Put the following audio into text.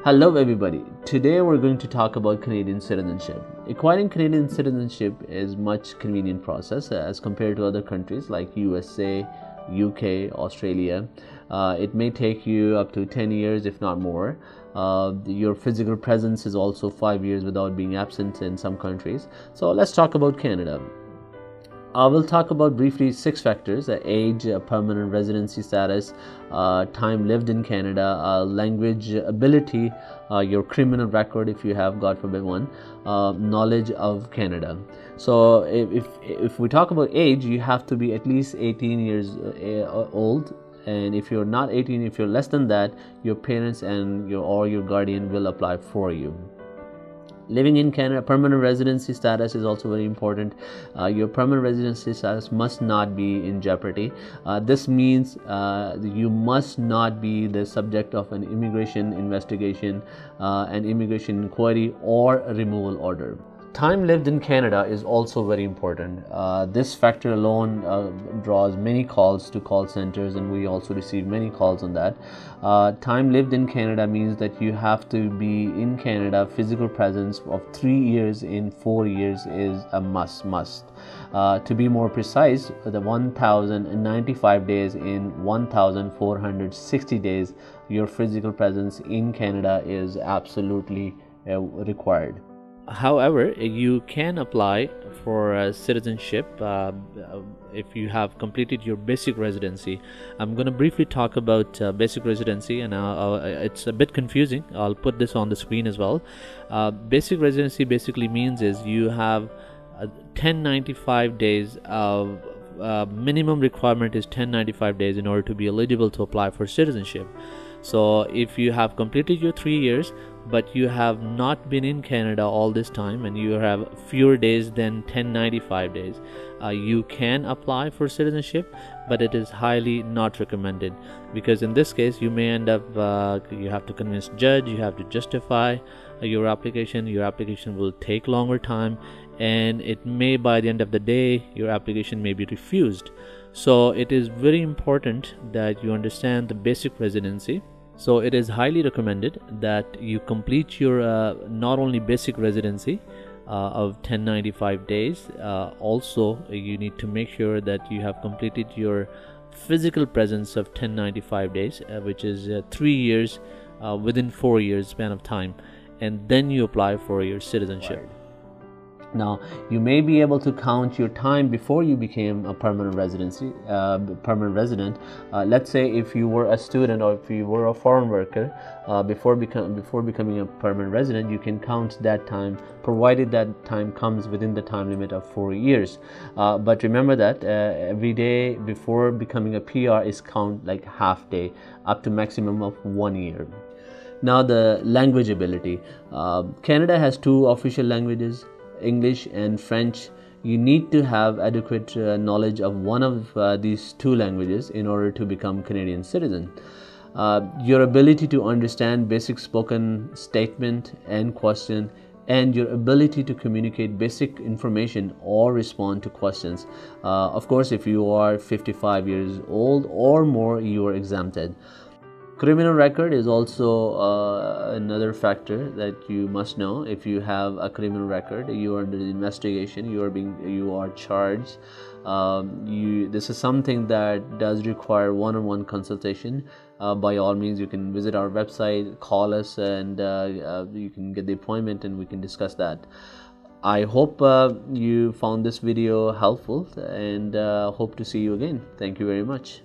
Hello everybody. Today we're going to talk about Canadian citizenship. Acquiring Canadian citizenship is much convenient process as compared to other countries like USA, UK, Australia. It may take you up to 10 years if not more. Your physical presence is also 5 years without being absent in some countries. So let's talk about Canada. I will talk about briefly 6 factors: age, permanent residency status, time lived in Canada, language ability, your criminal record if you have, God forbid one, knowledge of Canada. So if we talk about age, you have to be at least 18 years old. And if you're not 18, if you're less than that, your parents and your guardian will apply for you. Living in Canada, permanent residency status is also very important. Your permanent residency status must not be in jeopardy. This means you must not be the subject of an immigration investigation, an immigration inquiry, or a removal order. Time lived in Canada is also very important. This factor alone draws many calls to call centers, and we also receive many calls on that. Time lived in Canada means that you have to be in Canada. Physical presence of 3 years in 4 years is a must. To be more precise, the 1095 days in 1460 days, your physical presence in Canada is absolutely required. However, you can apply for citizenship if you have completed your basic residency. I'm going to briefly talk about basic residency, and it's a bit confusing. I'll put this on the screen as well. Basic residency basically means is you have 1095 days of minimum requirement is 1095 days in order to be eligible to apply for citizenship. So if you have completed your 3 years but you have not been in Canada all this time and you have fewer days than 1095 days, you can apply for citizenship, but it is highly not recommended, because in this case you may end up you have to convince judge, you have to justify your application will take longer time, and it may, by the end of the day, your application may be refused. So it is very important that you understand the basic residency. So it is highly recommended that you complete your not only basic residency of 1095 days, also you need to make sure that you have completed your physical presence of 1095 days, which is 3 years within 4 years span of time, and then you apply for your citizenship. Now, you may be able to count your time before you became a permanent resident. Let's say if you were a student or if you were a foreign worker before becoming a permanent resident, you can count that time, provided that time comes within the time limit of 4 years. But remember that every day before becoming a PR is count like half day, up to maximum of 1 year. Now, the language ability. Canada has 2 official languages, English and French. You need to have adequate knowledge of one of these 2 languages in order to become Canadian citizen. Your ability to understand basic spoken statement and question, and your ability to communicate basic information or respond to questions. Of course, if you are 55 years old or more, you are exempted. Criminal record is also another factor that you must know. If you have a criminal record, you are under investigation, you are charged. This is something that does require one-on-one consultation. By all means, you can visit our website, call us, and you can get the appointment and we can discuss that. I hope you found this video helpful, and hope to see you again. Thank you very much.